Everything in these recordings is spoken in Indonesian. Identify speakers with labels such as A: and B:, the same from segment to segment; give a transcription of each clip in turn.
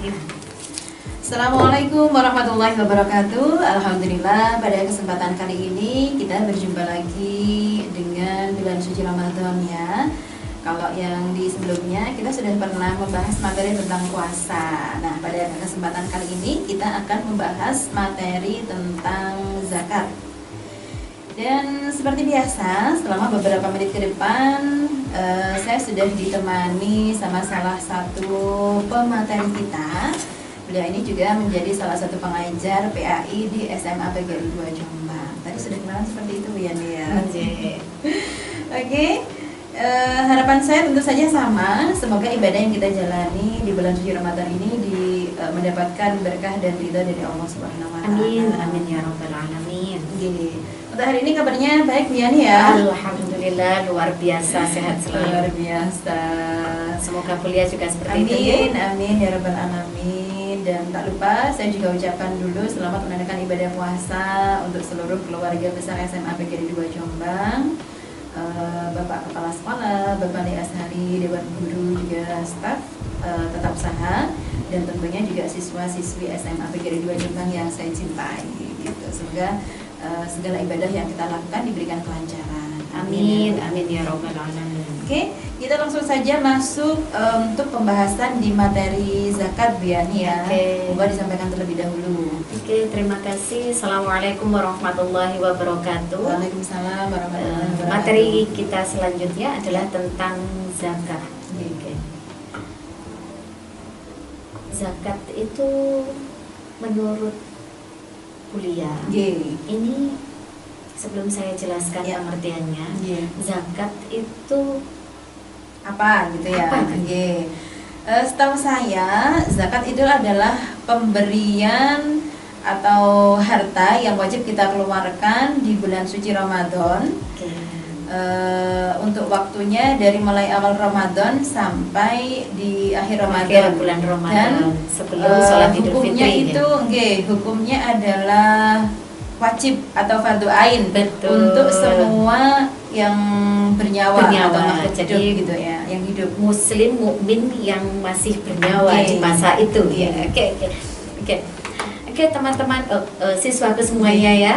A: Bismillahirrahmanirrahim.
B: Assalamualaikum warahmatullahi wabarakatuh. Alhamdulillah, pada kesempatan kali ini kita berjumpa lagi dengan bulan suci Ramadan ya. Kalau yang di sebelumnya kita sudah pernah membahas materi tentang puasa. Nah, pada kesempatan kali ini kita akan membahas materi tentang zakat. Dan seperti biasa, selama beberapa menit ke depan saya sudah ditemani sama salah satu pemateri kita. Beliau ini juga menjadi salah satu pengajar PAI di SMA PGRI 2 Jombang. Tadi sudah kenalan seperti itu ya Nia ya. Oke. Harapan saya tentu saja sama. Semoga ibadah yang kita jalani di bulan suci Ramadan ini mendapatkan berkah dan ridha dari Allah Subhanahu wa taala.
A: Amin, amin ya rabbal alamin.
B: Gini. Untuk hari ini kabarnya baik ya nih ya.
A: Alhamdulillah, luar biasa, sehat selalu.
B: Luar biasa.
A: Semoga kuliah juga seperti
B: Amin,
A: itu ya.
B: amin ya rabbal alamin. Dan tak lupa saya juga ucapkan dulu selamat menunaikan ibadah puasa untuk seluruh keluarga besar SMA PGRI 2 Jombang. Bapak Kepala Sekolah, Bapak Li Ashari, Dewan Guru, juga staf tetap usaha, dan tentunya juga siswa-siswi SMA PGRI 2 Jombang yang saya cintai gitu. Semoga segala ibadah yang kita lakukan diberikan kelancaran.
A: Amin, amin ya rabbal alamin.
B: Oke, kita langsung saja masuk untuk pembahasan di materi zakat ya nih ya. Moga disampaikan terlebih dahulu.
A: Oke, terima kasih. Assalamualaikum warahmatullahi wabarakatuh.
B: Waalaikumsalam warahmatullahi wabarakatuh.
A: Materi kita selanjutnya adalah tentang zakat. Oke. Zakat itu menurut kuliah. Ini sebelum saya jelaskan pengertiannya, zakat itu
B: apa gitu ya?
A: Apa?
B: Setahu saya, zakat itu adalah pemberian atau harta yang wajib kita keluarkan di bulan suci Ramadan. Untuk waktunya dari mulai awal Ramadan sampai di akhir Ramadan.
A: Bulan Ramadan.
B: Dan
A: sebelum sholat Idul
B: hukumnya
A: Fitri.
B: itu, hukumnya adalah wajib atau fardu ain.
A: Betul.
B: Untuk semua yang bernyawa atau makhluk
A: jadi
B: hidup gitu ya, yang hidup.
A: Muslim mukmin yang masih bernyawa di masa itu ya. Oke, teman-teman, siswaku semuanya ya.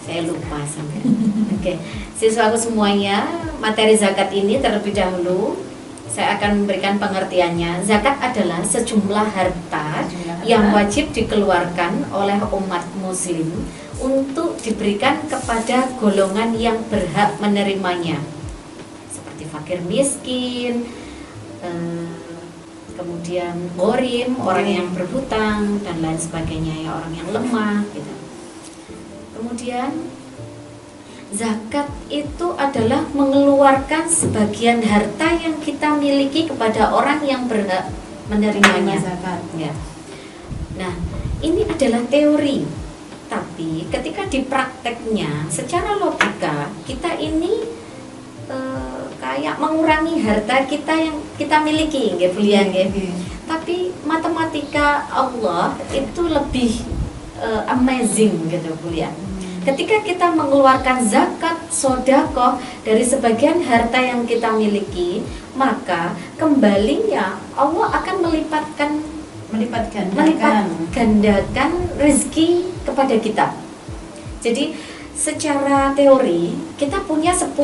A: Saya lupa sampai. Siswaku semuanya, materi zakat ini terlebih dahulu saya akan memberikan pengertiannya. Zakat adalah sejumlah harta yang wajib dikeluarkan oleh umat muslim untuk diberikan kepada golongan yang berhak menerimanya, seperti fakir miskin, kemudian ghorim, orang yang berhutang, dan lain sebagainya ya, orang yang lemah gitu. Kemudian zakat itu adalah mengeluarkan sebagian harta yang kita miliki kepada orang yang berhak menerimanya. Ya. Nah, ini adalah teori. Tapi ketika di prakteknya, secara logika kita ini kayak mengurangi harta kita yang kita miliki, Tapi matematika Allah itu lebih amazing gitu, kuliah. Ketika kita mengeluarkan zakat, sedekah dari sebagian harta yang kita miliki, maka kembalinya Allah akan melipat gandakan rezeki kepada kita. Jadi secara teori kita punya 10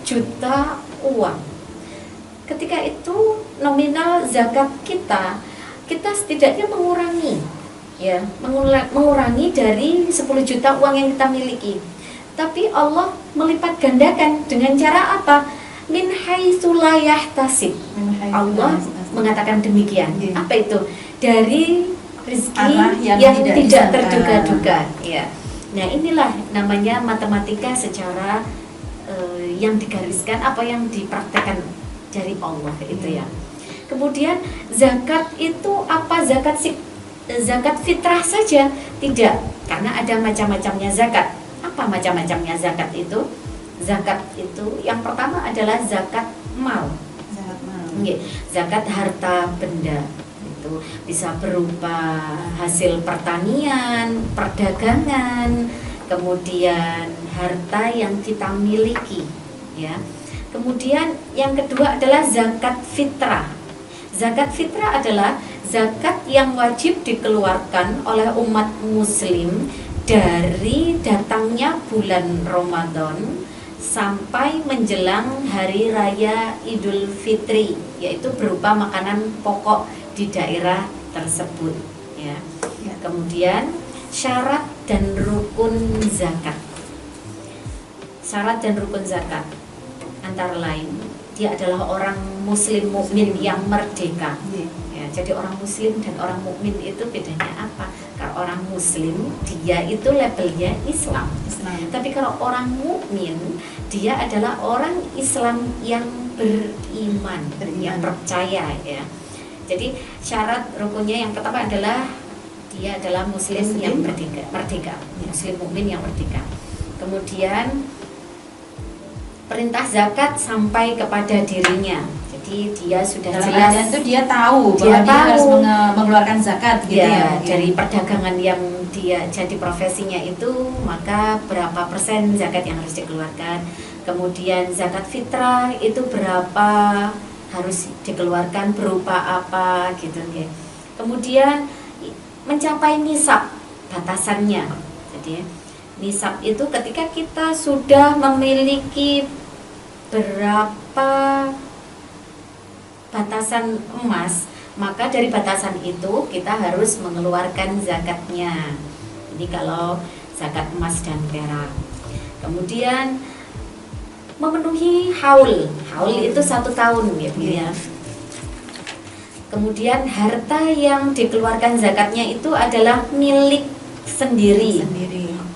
A: juta uang. Ketika itu nominal zakat kita setidaknya mengurangi dari 10 juta uang yang kita miliki. Tapi Allah melipat gandakan dengan cara apa? Min haitsu la yahtasib. Allah mengatakan demikian. Apa itu? Dari rezeki yang tidak terduga-duga. Ya. Nah, inilah namanya matematika secara yang digariskan, apa yang dipraktekkan dari Allah itu ya. Kemudian zakat itu apa? Zakat fitrah saja? Tidak, karena ada macam-macamnya zakat. Apa macam-macamnya zakat itu? Zakat itu yang pertama adalah zakat mal. Zakat harta benda. Itu bisa berupa hasil pertanian, perdagangan, kemudian harta yang kita miliki, ya. Kemudian yang kedua adalah zakat fitrah. Zakat fitrah adalah zakat yang wajib dikeluarkan oleh umat muslim dari datangnya bulan Ramadan sampai menjelang hari raya Idul Fitri, yaitu berupa makanan pokok di daerah tersebut ya. Kemudian syarat dan rukun zakat. Syarat dan rukun zakat antara lain dia adalah orang muslim mukmin yang merdeka. Ya, jadi orang muslim dan orang mukmin itu bedanya apa? Kalau orang muslim dia itu labelnya Islam. Tapi kalau orang mukmin dia adalah orang Islam yang beriman. Yang percaya ya. Jadi syarat rukunnya yang pertama adalah dia adalah muslim yang merdeka. Muslim mukmin yang merdeka. Kemudian perintah zakat sampai kepada dirinya. Jadi dia sudah
B: dalam
A: jelas
B: itu dia tahu bahwa dia harus mengeluarkan zakat gitu ya.
A: Dari perdagangan yang dia jadi profesinya itu, maka berapa persen zakat yang harus dikeluarkan. Kemudian zakat fitrah itu berapa harus dikeluarkan, berupa apa gitu ya. Kemudian mencapai nisab batasannya. Jadi nisab itu ketika kita sudah memiliki berapa batasan emas, maka dari batasan itu kita harus mengeluarkan zakatnya. Ini kalau zakat emas dan perak. Kemudian memenuhi haul itu 1 tahun gitu ya. Kemudian harta yang dikeluarkan zakatnya itu adalah milik sendiri.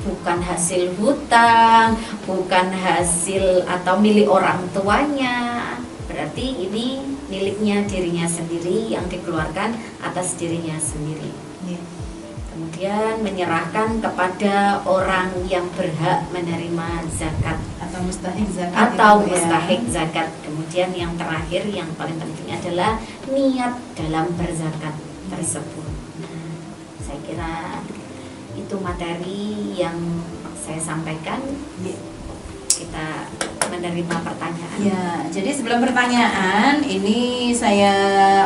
A: Bukan hasil hutang, bukan hasil atau milik orang tuanya. Berarti ini miliknya dirinya sendiri yang dikeluarkan atas dirinya sendiri. Kemudian menyerahkan kepada orang yang berhak menerima zakat
B: atau mustahik
A: zakat. Kemudian yang terakhir yang paling penting adalah niat dalam berzakat tersebut. Saya kira itu materi yang saya sampaikan. Kita menerima pertanyaan.
B: Ya, jadi sebelum pertanyaan ini saya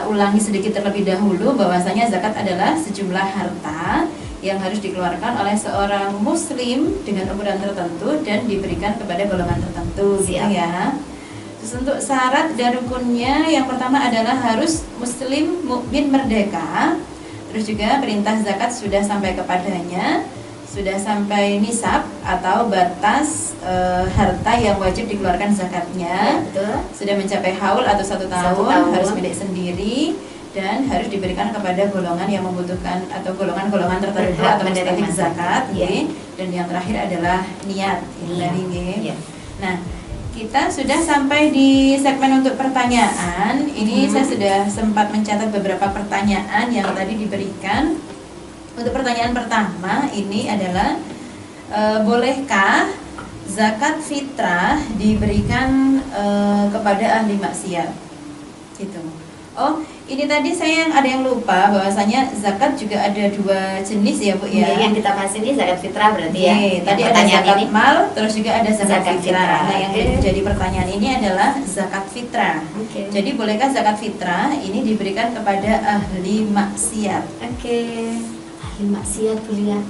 B: ulangi sedikit terlebih dahulu bahwasanya zakat adalah sejumlah harta yang harus dikeluarkan oleh seorang muslim dengan ukuran tertentu dan diberikan kepada golongan tertentu. Gitu ya. Terus untuk syarat dan rukunnya yang pertama adalah harus muslim mukmin merdeka. Terus juga perintah zakat sudah sampai kepadanya, sudah sampai nisab atau batas harta yang wajib dikeluarkan zakatnya, sudah mencapai haul atau 1 tahun, harus milik sendiri dan harus diberikan kepada golongan yang membutuhkan atau golongan-golongan tertentu atau mustahik zakat. Dan yang terakhir adalah niat. Nah, kita sudah sampai di segmen untuk pertanyaan. Ini saya sudah sempat mencatat beberapa pertanyaan yang tadi diberikan. Untuk pertanyaan pertama ini adalah bolehkah zakat fitrah diberikan kepada ahli maksiat? Gitu. Oh, ini tadi saya ada yang lupa bahwasanya zakat juga ada 2 jenis ya Bu ya.
A: Yang kita bahas ini zakat fitrah berarti ya.
B: Tadi ada zakat mal, terus juga ada zakat fitrah. Nah, yang jadi pertanyaan ini adalah zakat fitrah. Jadi bolehkah zakat fitrah ini diberikan kepada ahli maksiat? Ahli maksiat kuliah.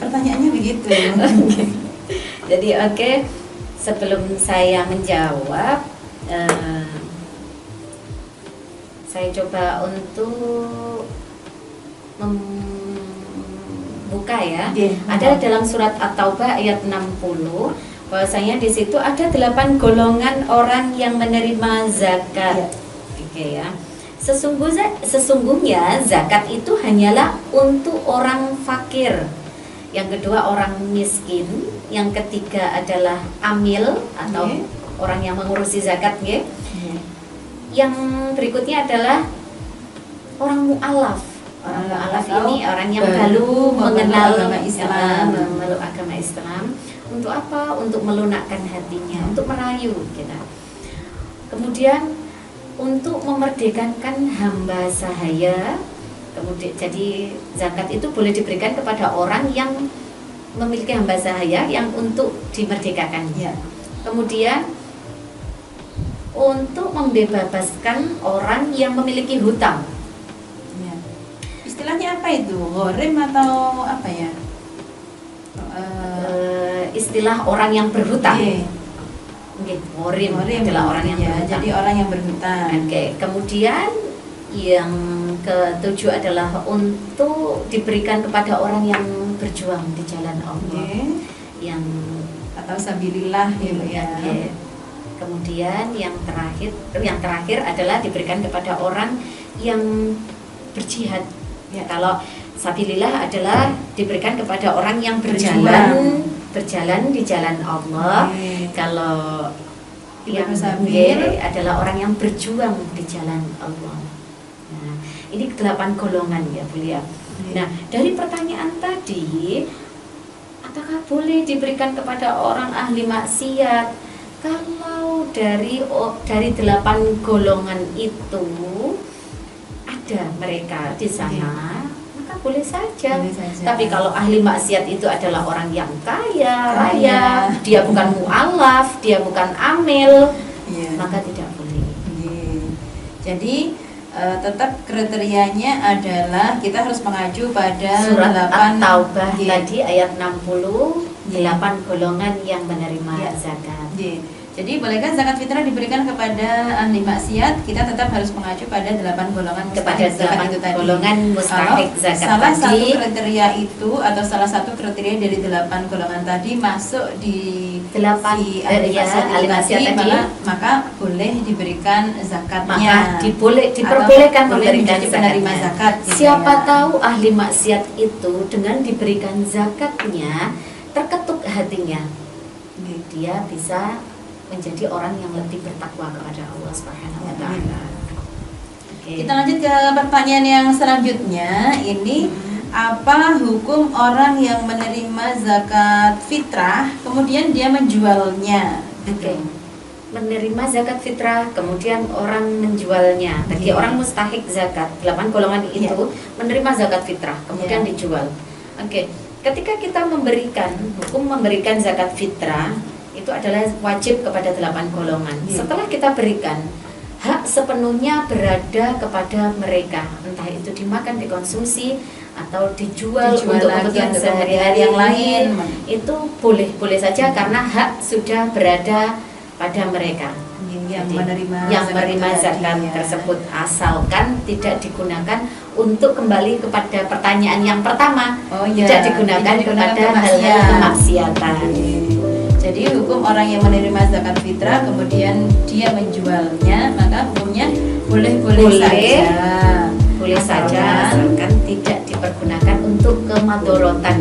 B: Pertanyaannya begitu.
A: Jadi sebelum saya menjawab, saya coba untuk membuka ya. Ada dalam surat At-Taubah ayat 60 bahwasanya di situ ada 8 golongan orang yang menerima zakat. Ya. Sesungguhnya zakat itu hanyalah untuk orang fakir. Yang kedua orang miskin, yang ketiga adalah amil atau orang yang mengurusi zakat, Yang berikutnya adalah orang mu'alaf. Orang mu'alaf ini orang yang baru mengenal memeluk agama Islam. Untuk apa? Untuk melunakkan hatinya, untuk merayu kita. Kemudian untuk memerdekakan hamba sahaya. Kemudian jadi zakat itu boleh diberikan kepada orang yang memiliki hamba sahaya yang untuk dimerdekakan. Kemudian untuk membebaskan orang yang memiliki hutang.
B: istilahnya apa itu? Ghorim atau apa ya?
A: Istilah orang yang berhutang.
B: Oke.
A: Oke, ghorim
B: Ghorim
A: adalah orang yang
B: ya,
A: berhutang.
B: jadi orang yang berhutang.
A: Oke, kemudian yang ketujuh adalah untuk diberikan kepada orang yang berjuang di jalan Allah.
B: Oke.
A: Yang
B: Atau sabilillah gitu ya.
A: Oke. Kemudian yang terakhir adalah diberikan kepada orang yang berjihad.
B: Ya.
A: Kalau sabilillah adalah diberikan kepada orang yang
B: Berjuang.
A: berjalan di jalan Allah.
B: Oke.
A: Kalau yang
B: sabil
A: adalah orang yang berjuang di jalan Allah. Nah, ini 8 golongan ya, Bu Lia. Nah, dari pertanyaan tadi, apakah boleh diberikan kepada orang ahli maksiat? Kalau dari 8 golongan itu ada mereka di sana, maka boleh saja.
B: Boleh saja.
A: Tapi kalau ahli maksiat itu adalah orang yang kaya
B: Kaya.
A: raya, dia bukan mu'alaf, dia bukan amil,
B: Iya.
A: maka tidak boleh.
B: Iya. Jadi tetap kriterianya adalah kita harus mengacu pada
A: Surat
B: 8
A: At-Taubah
B: Iya.
A: tadi ayat 60,
B: Iya.
A: 8 golongan yang menerima
B: Iya.
A: zakat.
B: Iya. Jadi bolehkah zakat fitrah diberikan kepada ahli maksiat? Kita tetap harus mengacu pada 8 golongan
A: Kepada
B: mustahik zakat
A: 8
B: itu tadi.
A: golongan mustahik
B: Kalau
A: zakat
B: salah
A: tadi,
B: satu kriteria itu atau salah satu kriteria dari 8 golongan tadi masuk di
A: 8
B: si ahli maksiat
A: ahli
B: itu
A: maksiat
B: tadi,
A: tadi,
B: maka boleh diberikan zakatnya.
A: maka diperbolehkan
B: Atau boleh
A: memberikan
B: menjadi penerima
A: zakatnya.
B: zakat. gitu
A: Siapa
B: ya.
A: tahu ahli maksiat itu dengan diberikan zakatnya terketuk hatinya,
B: Gitu.
A: dia bisa menjadi orang yang lebih bertakwa kepada Allah Subhanahu wa
B: Ya,
A: taala. Oke.
B: Kita lanjut ke pertanyaan yang selanjutnya. Ini apa hukum orang yang menerima zakat fitrah kemudian dia menjualnya?
A: Oke. Menerima zakat fitrah kemudian orang menjualnya. Bagi
B: Iya.
A: orang mustahik zakat, 8 golongan itu
B: Iya.
A: menerima zakat fitrah kemudian
B: Iya.
A: dijual. Oke. Ketika kita memberikan zakat fitrah itu adalah wajib kepada 8 golongan.
B: Iya.
A: Setelah kita berikan, hak sepenuhnya berada kepada mereka, entah itu dimakan, dikonsumsi atau dijual untuk
B: lagi
A: kebutuhan
B: untuk
A: sehari-hari
B: yang lain.
A: itu boleh saja karena hak sudah berada pada mereka
B: Yang
A: Jadi,
B: menerima
A: yang
B: zakat
A: menerima
B: itu
A: zakat
B: tadi, ya.
A: tersebut, asalkan tidak digunakan untuk kembali kepada pertanyaan yang pertama.
B: Oh, iya.
A: Tidak digunakan
B: Tidak digunakan
A: kepada hal-hal kemaksiatan.
B: Jadi hukum orang yang menerima zakat fitrah kemudian dia menjualnya, maka hukumnya boleh
A: Boleh.
B: saja.
A: Boleh saja
B: Asalkan
A: asalkan tidak dipergunakan untuk kemadorotan.